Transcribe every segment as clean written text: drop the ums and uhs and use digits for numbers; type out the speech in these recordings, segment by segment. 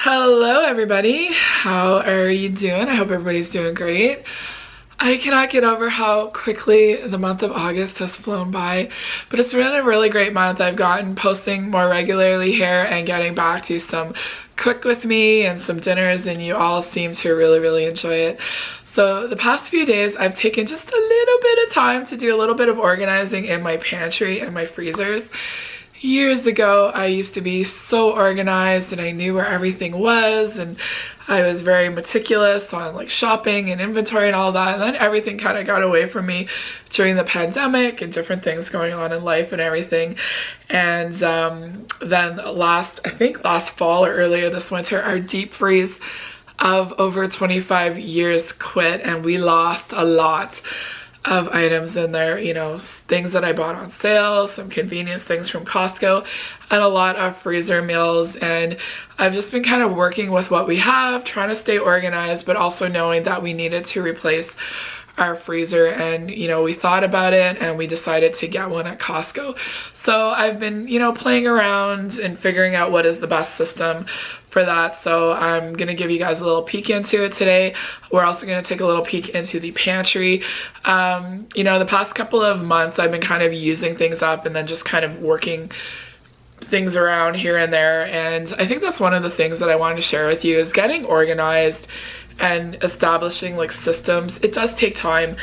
Hello everybody, how are you doing? I hope everybody's doing great. I cannot get over how quickly the month of August has flown by, but it's been a really great month. I've gotten posting more regularly here and getting back to some cook with me and some dinners, and you all seem to really enjoy it. So the past few days I've taken just a little bit of time to do a little bit of organizing in my pantry and my freezers. Years ago, I used to be so organized and I knew where everything was, and I was very meticulous on like shopping and inventory and all that, and then everything kind of got away from me during the pandemic and different things going on in life and everything. And then I think last fall or earlier this winter, our deep freeze of over 25 years quit, and we lost a lot of items in there, you know, things that I bought on sale, some convenience things from Costco, and a lot of freezer meals. And I've just been kind of working with what we have, trying to stay organized, but also knowing that we needed to replace our freezer. And you know, we thought about it and we decided to get one at Costco. So I've been, you know, playing around and figuring out what is the best system for that. So I'm gonna give you guys a little peek into it today. We're also gonna take a little peek into the pantry. You know, the past couple of months I've been kind of using things up and then just kind of working things around here and there. And I think that's one of the things that I wanted to share with you is getting organized and establishing like systems. It does take time.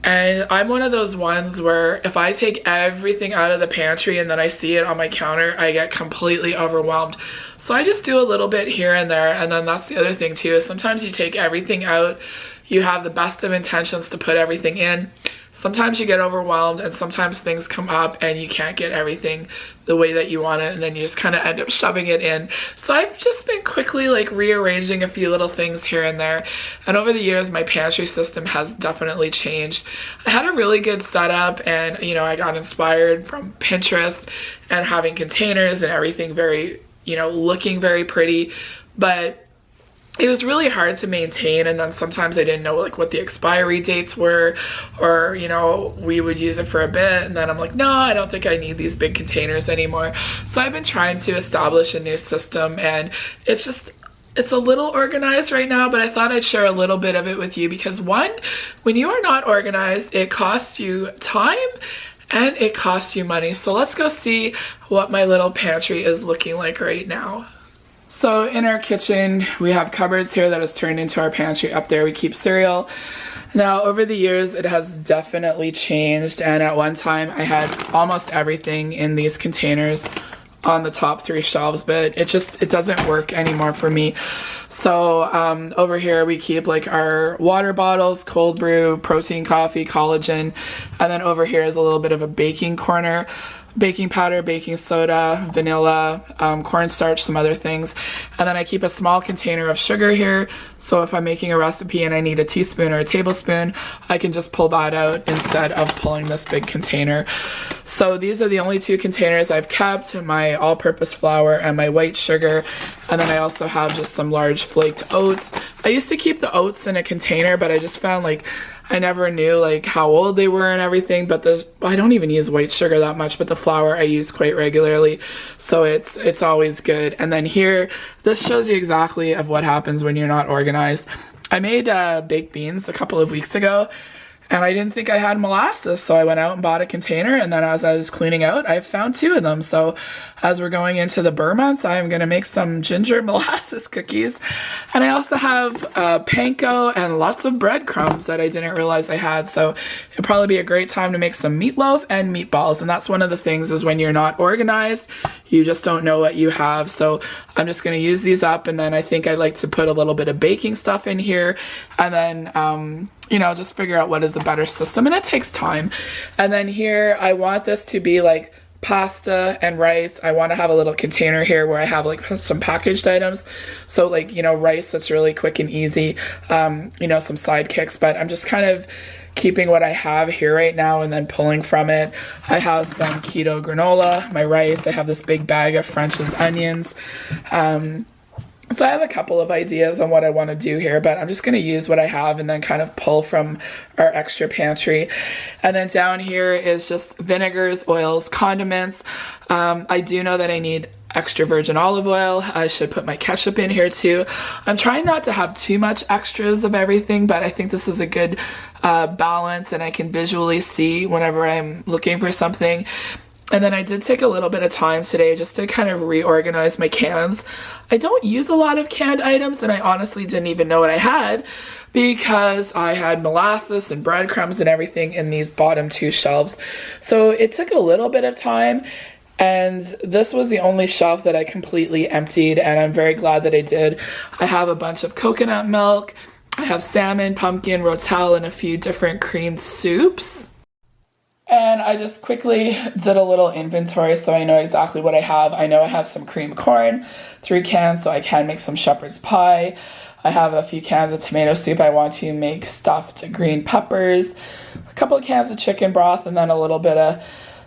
And I'm one of those ones where if I take everything out of the pantry and then I see it on my counter, I get completely overwhelmed. So I just do a little bit here and there. And then that's the other thing too, is sometimes you take everything out, you have the best of intentions to put everything in. Sometimes you get overwhelmed and sometimes things come up and you can't get everything the way that you want it, and then you just kind of end up shoving it in. So I've just been quickly like rearranging a few little things here and there. And over the years, my pantry system has definitely changed. I had a really good setup, and you know, I got inspired from Pinterest and having containers and everything very, you know, looking very pretty, but it was really hard to maintain. And then sometimes I didn't know like what the expiry dates were, or you know, we would use it for a bit and then I'm like, no, I don't think I need these big containers anymore. So I've been trying to establish a new system, and it's a little organized right now, but I thought I'd share a little bit of it with you because one, when you are not organized, it costs you time and it costs you money. So let's go see what my little pantry is looking like right now. So in our kitchen, we have cupboards here that is turned into our pantry. Up there we keep cereal. Now over the years, it has definitely changed, and at one time I had almost everything in these containers on the top 3 shelves, but it doesn't work anymore for me. So over here we keep like our water bottles, cold brew, protein coffee, collagen, and then over here is a little bit of a baking corner. Baking powder, baking soda, vanilla, cornstarch, some other things. And then I keep a small container of sugar here. So if I'm making a recipe and I need a teaspoon or a tablespoon, I can just pull that out instead of pulling this big container. So these are the only 2 containers I've kept, my all-purpose flour and my white sugar. And then I also have just some large flaked oats. I used to keep the oats in a container, but I just found like I never knew like how old they were and everything, but I don't even use white sugar that much, but the flour I use quite regularly, so it's always good. And then here, this shows you exactly of what happens when you're not organized. I made baked beans a couple of weeks ago, and I didn't think I had molasses, so I went out and bought a container, and then as I was cleaning out, I found 2 of them. So as we're going into the Burr months, I'm gonna make some ginger molasses cookies. And I also have panko and lots of breadcrumbs that I didn't realize I had. So it'd probably be a great time to make some meatloaf and meatballs. And that's one of the things is when you're not organized, you just don't know what you have. So I'm just gonna use these up, and then I think I'd like to put a little bit of baking stuff in here, and then you know, just figure out what is the better system, and it takes time. And then here, I want this to be like pasta and rice. I want to have a little container here where I have like some packaged items. So like, you know, rice that's really quick and easy, you know, some sidekicks, but I'm just kind of keeping what I have here right now and then pulling from it. I have some keto granola, my rice. I have this big bag of French's onions. So I have a couple of ideas on what I want to do here, but I'm just going to use what I have and then kind of pull from our extra pantry. And then down here is just vinegars, oils, condiments. I do know that I need extra virgin olive oil. I should put my ketchup in here too. I'm trying not to have too much extras of everything, but I think this is a good balance, and I can visually see whenever I'm looking for something. And then I did take a little bit of time today just to kind of reorganize my cans. I don't use a lot of canned items, and I honestly didn't even know what I had because I had molasses and breadcrumbs and everything in these bottom two shelves. So it took a little bit of time, and this was the only shelf that I completely emptied, and I'm very glad that I did. I have a bunch of coconut milk, I have salmon, pumpkin, rotel, and a few different creamed soups. And I just quickly did a little inventory so I know exactly what I have. I know I have some cream corn, 3 cans, so I can make some shepherd's pie. I have a few cans of tomato soup. I want to make stuffed green peppers, a couple of cans of chicken broth, and then a little bit of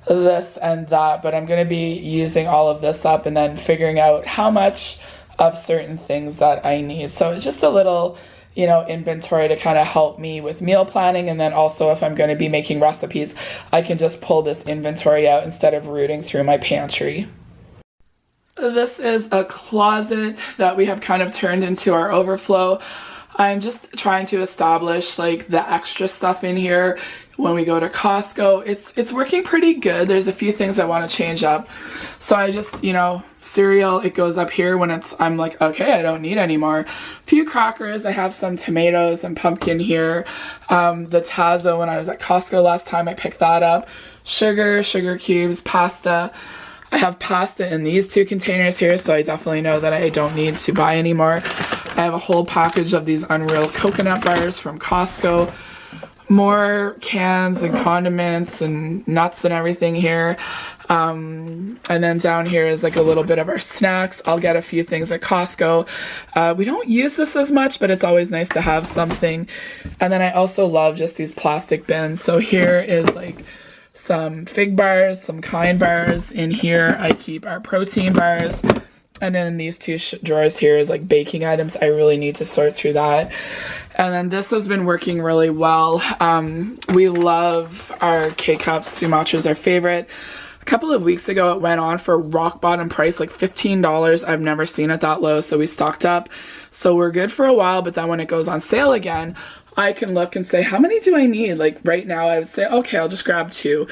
this and that. But I'm going to be using all of this up and then figuring out how much of certain things that I need. So it's just a little, you know, inventory to kind of help me with meal planning. And then also if I'm going to be making recipes, I can just pull this inventory out instead of rooting through my pantry. This is a closet that we have kind of turned into our overflow. I'm just trying to establish like the extra stuff in here when we go to Costco. It's working pretty good. There's a few things I want to change up. So I just, you know, cereal, it goes up here when I'm like, okay, I don't need any more. A few crackers. I have some tomatoes and pumpkin here. The Tazo, when I was at Costco last time, I picked that up. Sugar cubes, pasta. I have pasta in these 2 containers here, so I definitely know that I don't need to buy any more. I have a whole package of these Unreal coconut bars from Costco. More cans and condiments and nuts and everything here. And then down here is like a little bit of our snacks. I'll get a few things at Costco. We don't use this as much, but it's always nice to have something. And then I also love just these plastic bins. So here is like some fig bars, some kind bars. In here I keep our protein bars. And then in these 2 drawers here is like baking items. I really need to sort through that. And then this has been working really well. We love our K-Cups. Sumatra's our favorite. A couple of weeks ago it went on for rock bottom price, like $15. I've never seen it that low, so we stocked up. So we're good for a while, but then when it goes on sale again, I can look and say, how many do I need? Like right now I would say, okay, I'll just grab 2.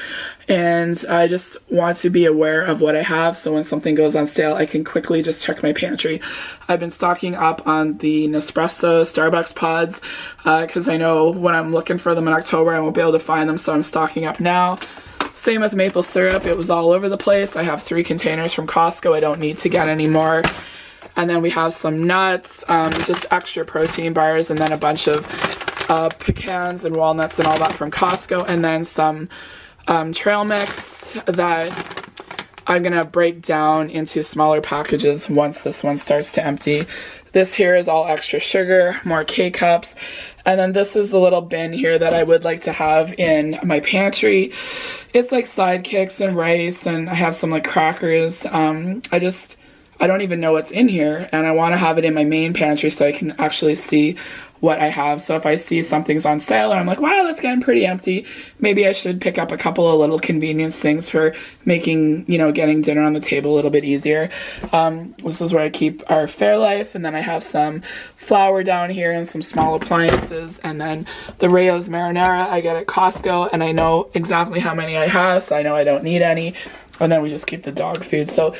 And I just want to be aware of what I have, so when something goes on sale, I can quickly just check my pantry. I've been stocking up on the Nespresso Starbucks pods because I know when I'm looking for them in October, I won't be able to find them, so I'm stocking up now. Same with maple syrup. It was all over the place. I have 3 containers from Costco. I don't need to get any more. And then we have some nuts, just extra protein bars, and then a bunch of pecans and walnuts and all that from Costco, and then some trail mix that I'm gonna break down into smaller packages once this one starts to empty. This here is all extra sugar, more K-Cups, and then this is the little bin here that I would like to have in my pantry. It's like sidekicks and rice, and I have some like crackers. I don't even know what's in here, and I want to have it in my main pantry so I can actually see what I have. So if I see something's on sale and I'm like, wow, that's getting pretty empty, maybe I should pick up a couple of little convenience things for making, you know, getting dinner on the table a little bit easier. This is where I keep our Fairlife, and then I have some flour down here and some small appliances, and then the Rayo's marinara I get at Costco, and I know exactly how many I have, so I know I don't need any. And then we just keep the dog food. So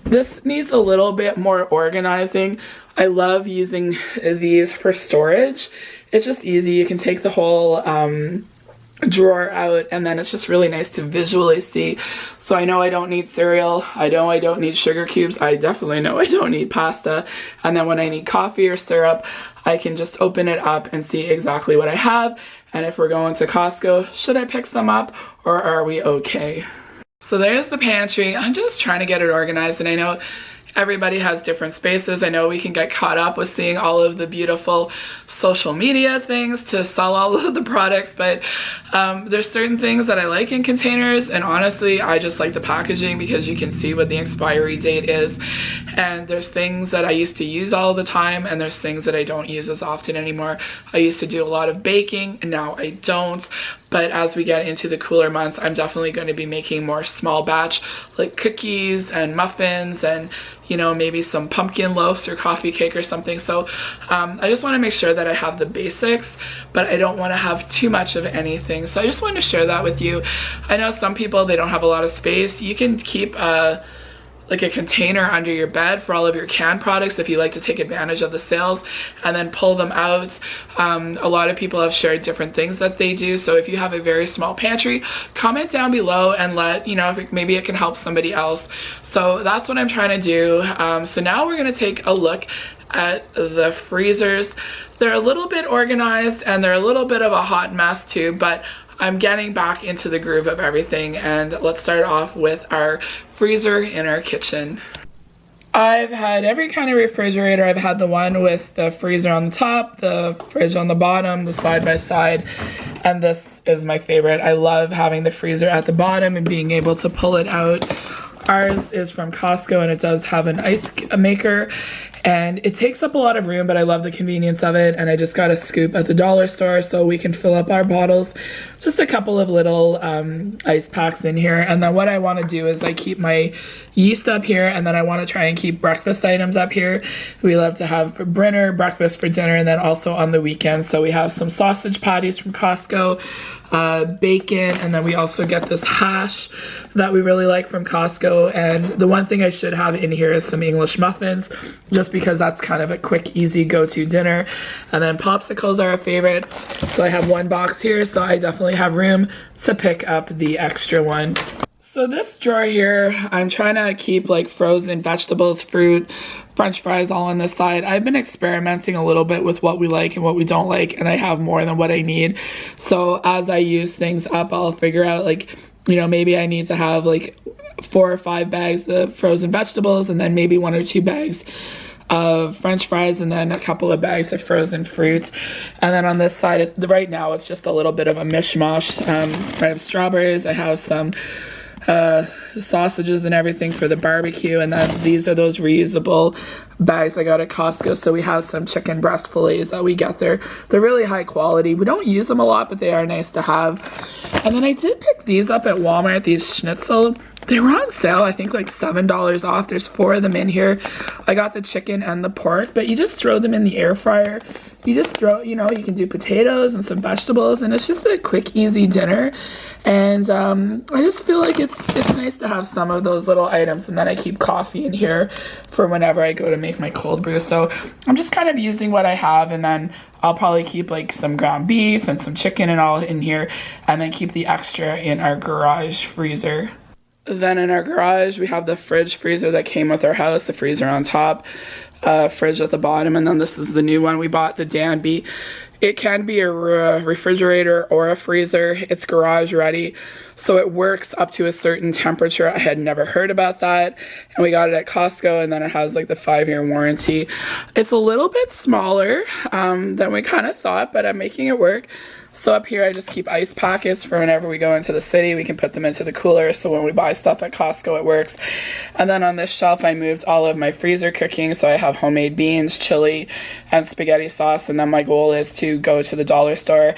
this needs a little bit more organizing. I love using these for storage. It's just easy. You can take the whole drawer out, and then it's just really nice to visually see. So I know I don't need cereal. I know I don't need sugar cubes. I definitely know I don't need pasta. And then when I need coffee or syrup, I can just open it up and see exactly what I have. And if we're going to Costco, should I pick some up, or are we okay? So there's the pantry. I'm just trying to get it organized, and I know everybody has different spaces. I know we can get caught up with seeing all of the beautiful social media things to sell all of the products, but there's certain things that I like in containers, and honestly I just like the packaging because you can see what the expiry date is. And there's things that I used to use all the time, and there's things that I don't use as often anymore. I used to do a lot of baking, and now I don't. But as we get into the cooler months, I'm definitely going to be making more small batch, like cookies and muffins and, you know, maybe some pumpkin loaves or coffee cake or something. So I just want to make sure that I have the basics, but I don't want to have too much of anything. So I just wanted to share that with you. I know some people, they don't have a lot of space. You can keep like a container under your bed for all of your canned products if you like to take advantage of the sales and then pull them out. A lot of people have shared different things that they do, so if you have a very small pantry, comment down below and let you know if maybe it can help somebody else. So that's what I'm trying to do. So now we're going to take a look at the freezers. They're a little bit organized and they're a little bit of a hot mess too, but I'm getting back into the groove of everything. And let's start off with our freezer in our kitchen. I've had every kind of refrigerator. I've had the one with the freezer on the top, the fridge on the bottom, the side by side, and this is my favorite. I love having the freezer at the bottom and being able to pull it out. Ours is from Costco and it does have an ice maker, and it takes up a lot of room, but I love the convenience of it. And I just got a scoop at the dollar store so we can fill up our bottles. Just a couple of little ice packs in here. And then what I want to do is I keep my yeast up here, and then I want to try and keep breakfast items up here. We love to have for dinner, breakfast for dinner, and then also on the weekends. So we have some sausage patties from Costco, bacon, and then we also get this hash that we really like from Costco. And the one thing I should have in here is some English muffins, just because that's kind of a quick, easy go-to dinner. And then popsicles are a favorite. So I have one box here, so I definitely have room to pick up the extra one. So this drawer here, I'm trying to keep like frozen vegetables, fruit, French fries all on this side. I've been experimenting a little bit with what we like and what we don't like, and I have more than what I need. So as I use things up, I'll figure out like, you know, maybe I need to have like 4 or 5 bags of frozen vegetables, and then maybe 1 or 2 bags of French fries, and then a couple of bags of frozen fruit. And then on this side, right now it's just a little bit of a mishmash. I have strawberries, I have some sausages and everything for the barbecue, and then these are those reusable bags I got at Costco. So we have some chicken breast fillets that we get there. They're really high quality. We don't use them a lot, but they are nice to have. And then I did pick these up at Walmart, these schnitzel. They were on sale, I think like $7 off. There's 4 of them in here. I got the chicken and the pork, but you just throw them in the air fryer. You just throw, you know, you can do potatoes and some vegetables, and it's just a quick, easy dinner. And I just feel like it's nice to have some of those little items. And then I keep coffee in here for whenever I go to make my cold brew. So I'm just kind of using what I have, and then I'll probably keep like some ground beef and some chicken and all in here, and then keep the extra in our garage freezer. Then in our garage, we have the fridge freezer that came with our house, the freezer on top, fridge at the bottom, and then this is the new one we bought, the Danby. It can be a refrigerator or a freezer. It's garage ready, so it works up to a certain temperature. I had never heard about that, and we got it at Costco, and then it has like the 5-year warranty. It's a little bit smaller than we kind of thought, but I'm making it work. So up here I just keep ice packets for whenever we go into the city. We can put them into the cooler, so when we buy stuff at Costco it works. And then on this shelf I moved all of my freezer cooking, so I have homemade beans, chili, and spaghetti sauce. And then my goal is to go to the dollar store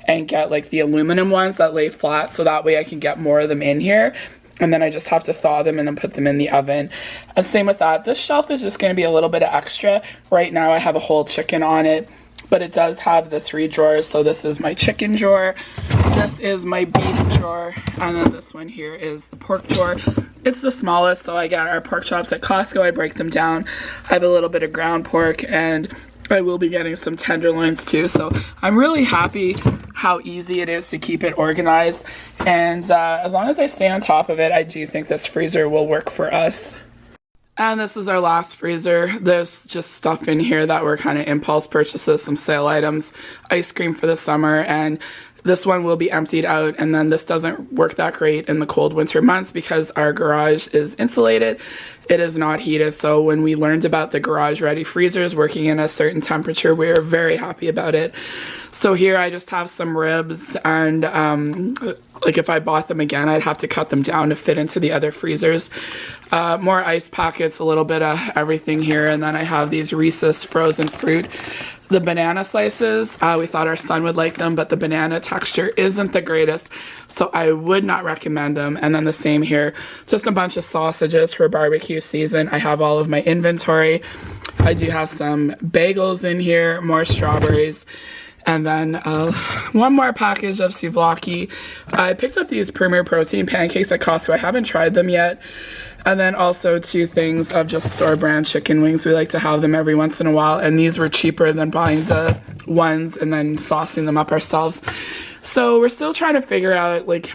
and get like the aluminum ones that lay flat, so that way I can get more of them in here. And then I just have to thaw them and then put them in the oven. And same with that. This shelf is just going to be a little bit of extra. Right now I have a whole chicken on it, but it does have the 3 drawers. So this is my chicken drawer, this is my beef drawer, and then this one here is the pork drawer. It's the smallest, so I get our pork chops at Costco. I break them down. I have a little bit of ground pork, and I will be getting some tenderloins too. So I'm really happy how easy it is to keep it organized, and as long as I stay on top of it, I do think this freezer will work for us. And this is our last freezer. There's just stuff in here that were kind of impulse purchases, some sale items, ice cream for the summer, and This one will be emptied out, and then this doesn't work that great in the cold winter months because our garage is insulated. It is not heated. So when we learned about the garage ready freezers working in a certain temperature, we were very happy about it. So here I just have some ribs, and like if I bought them again, I'd have to cut them down to fit into the other freezers. More ice packets, a little bit of everything here, and then I have these Reese's frozen fruit. The banana slices, we thought our son would like them, but the banana texture isn't the greatest, so I would not recommend them. And then the same here, just a bunch of sausages for barbecue season. I have all of my inventory. I do have some bagels in here, more strawberries, and then one more package of souvlaki. I picked up these Premier Protein pancakes at Costco. I haven't tried them yet. And then also 2 things of just store brand chicken wings. We like to have them every once in a while, and these were cheaper than buying the ones and then saucing them up ourselves. So we're still trying to figure out, like,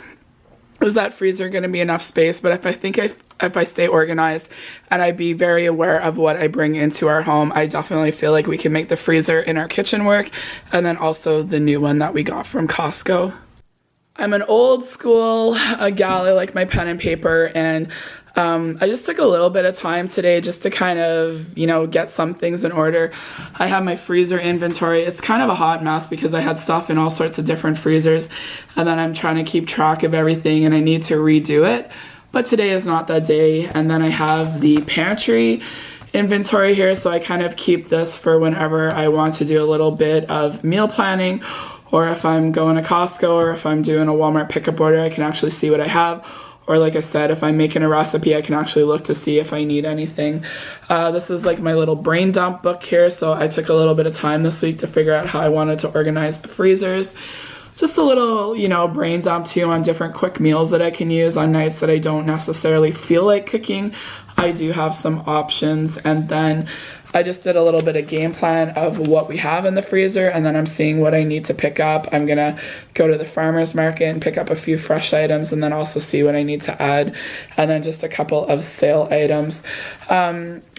is that freezer going to be enough space? But if I stay organized and I be very aware of what I bring into our home, I definitely feel like we can make the freezer in our kitchen work. And then also the new one that we got from Costco. I'm an old school gal. I like my pen and paper, and I just took a little bit of time today just to kind of, you know, get some things in order. I have my freezer inventory. It's kind of a hot mess because I had stuff in all sorts of different freezers, and then I'm trying to keep track of everything, and I need to redo it. But today is not that day. And then I have the pantry inventory here, so I kind of keep this for whenever I want to do a little bit of meal planning, or if I'm going to Costco, or if I'm doing a Walmart pickup order, I can actually see what I have. Or like I said, if I'm making a recipe, I can actually look to see if I need anything. This is like my little brain dump book here, so I took a little bit of time this week to figure out how I wanted to organize the freezers. Just a little, you know, brain dump too on different quick meals that I can use on nights that I don't necessarily feel like cooking. I do have some options, and then I just did a little bit of game plan of what we have in the freezer, and then I'm seeing what I need to pick up. I'm gonna go to the farmer's market and pick up a few fresh items, and then also see what I need to add, and then just a couple of sale items.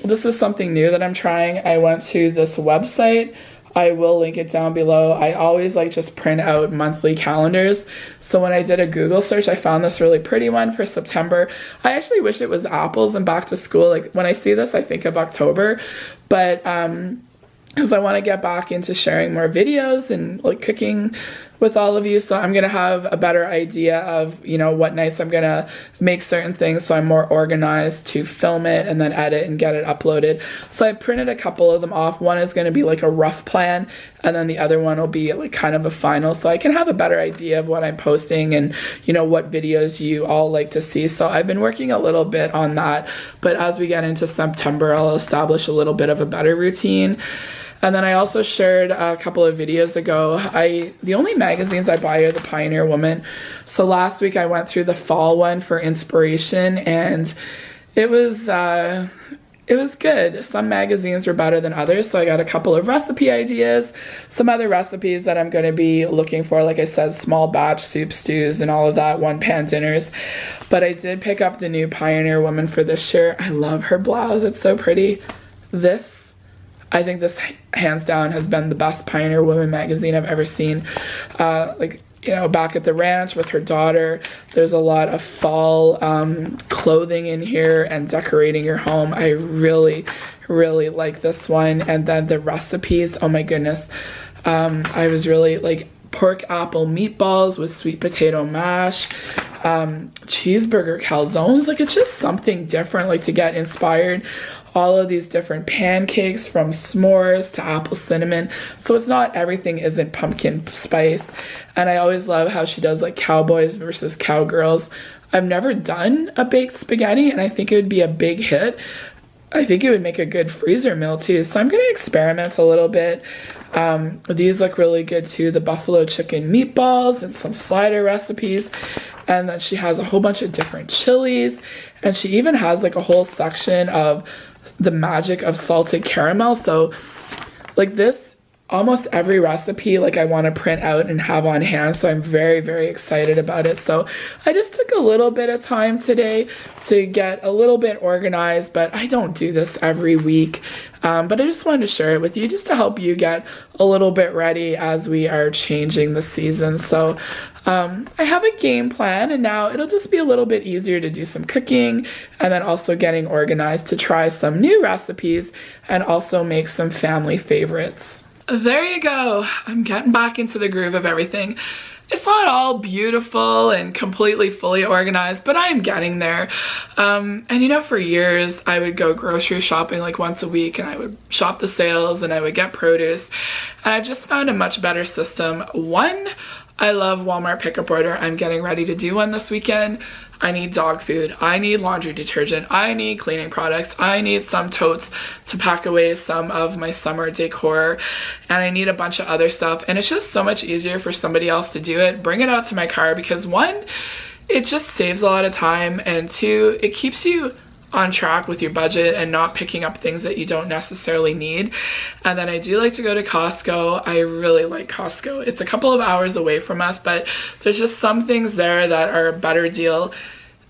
This is something new that I'm trying. I went to this website. I will link it down below. I always like just print out monthly calendars. So when I did a Google search, I found this really pretty one for September. I actually wish it was apples and back to school. Like when I see this, I think of October, but because I want to get back into sharing more videos and like cooking with all of you. So I'm going to have a better idea of, you know, what nights I'm going to make certain things, so I'm more organized to film it and then edit and get it uploaded. So I printed a couple of them off. One is going to be like a rough plan, and then the other one will be like kind of a final, so I can have a better idea of what I'm posting and, you know, what videos you all like to see. So I've been working a little bit on that, but as we get into September, I'll establish a little bit of a better routine. And then I also shared a couple of videos ago, the only magazines I buy are the Pioneer Woman. So last week I went through the fall one for inspiration, and it was good. Some magazines were better than others, so I got a couple of recipe ideas, some other recipes that I'm going to be looking for, like I said, small batch soup stews and all of that, one pan dinners. But I did pick up the new Pioneer Woman for this year. I love her blouse. It's so pretty. I think this hands down has been the best Pioneer Woman magazine I've ever seen. Like, you know, back at the ranch with her daughter, there's a lot of fall clothing in here and decorating your home. I really, really like this one. And then the recipes, oh my goodness. I was really like pork apple meatballs with sweet potato mash, cheeseburger calzones. Like, it's just something different, like to get inspired. All of these different pancakes, from s'mores to apple cinnamon. So it's not everything isn't pumpkin spice. And I always love how she does like cowboys versus cowgirls. I've never done a baked spaghetti, and I think it would be a big hit. I think it would make a good freezer meal too. So I'm going to experiment a little bit. These look really good too. The buffalo chicken meatballs and some slider recipes. And then she has a whole bunch of different chilies. And she even has like a whole section of the magic of salted caramel. So like this almost every recipe like I want to print out and have on hand, so I'm very, very excited about it. So I just took a little bit of time today to get a little bit organized, but I don't do this every week. But I just wanted to share it with you just to help you get a little bit ready as we are changing the season. So I have a game plan, and now it'll just be a little bit easier to do some cooking and then also getting organized to try some new recipes and also make some family favorites. There you go. I'm getting back into the groove of everything. It's not all beautiful and completely fully organized, but I'm getting there. And you know, for years I would go grocery shopping like once a week, and I would shop the sales and I would get produce. And I've just found a much better system. One, I love Walmart pickup order. I'm getting ready to do one this weekend. I need dog food, I need laundry detergent, I need cleaning products, I need some totes to pack away some of my summer decor, and I need a bunch of other stuff. And it's just so much easier for somebody else to do it, bring it out to my car, because one, it just saves a lot of time, and two, it keeps you on track with your budget and not picking up things that you don't necessarily need. And then I do like to go to Costco. I really like Costco. It's a couple of hours away from us, but there's just some things there that are a better deal.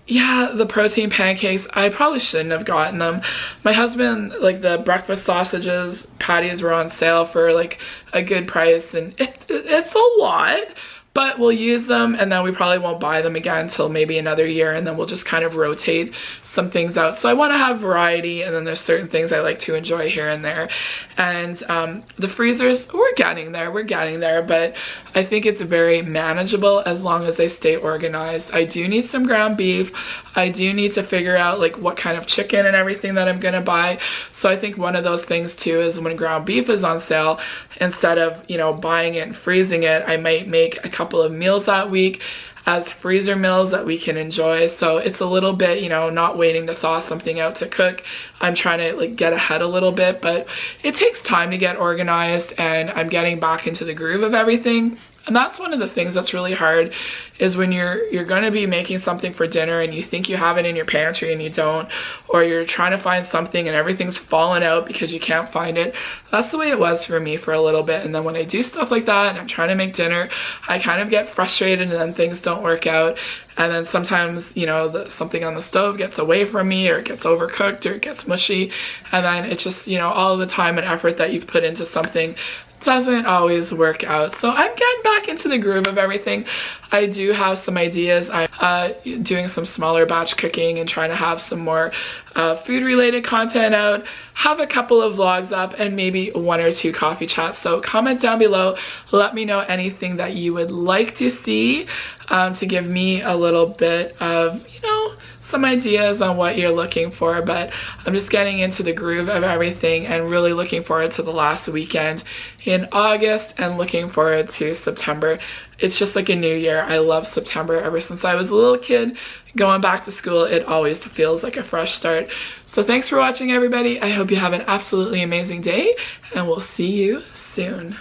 Yeah, the protein pancakes, I probably shouldn't have gotten them. My husband, like the breakfast sausages, patties were on sale for like a good price, and it's a lot. But we'll use them, and then we probably won't buy them again until maybe another year, and then we'll just kind of rotate some things out. So I want to have variety, and then there's certain things I like to enjoy here and there. And the freezers, we're getting there, but I think it's very manageable as long as they stay organized. I do need some ground beef. I do need to figure out like what kind of chicken and everything that I'm gonna buy. So I think one of those things too is when ground beef is on sale, instead of, you know, buying it and freezing it, I might make a couple of meals that week as freezer meals that we can enjoy. So it's a little bit, you know, not waiting to thaw something out to cook. I'm trying to like get ahead a little bit, but it takes time to get organized, and I'm getting back into the groove of everything. And that's one of the things that's really hard, is when you're going to be making something for dinner and you think you have it in your pantry and you don't, or you're trying to find something and everything's fallen out because you can't find it. That's the way it was for me for a little bit. And then when I do stuff like that and I'm trying to make dinner, I kind of get frustrated, and then things don't work out. And then sometimes, you know, something on the stove gets away from me, or it gets overcooked, or it gets mushy. And then it's just, you know, all the time and effort that you've put into something doesn't always work out. So I'm getting back into the groove of everything. I do have some ideas. I'm doing some smaller batch cooking and trying to have some more food related content out, have a couple of vlogs up, and maybe one or two coffee chats. So comment down below, let me know anything that you would like to see, to give me a little bit of, you know, some ideas on what you're looking for. But I'm just getting into the groove of everything and really looking forward to the last weekend in August and looking forward to September. It's just like a new year. I love September. Ever since I was a little kid going back to school, it always feels like a fresh start. So thanks for watching, everybody. I hope you have an absolutely amazing day, and we'll see you soon.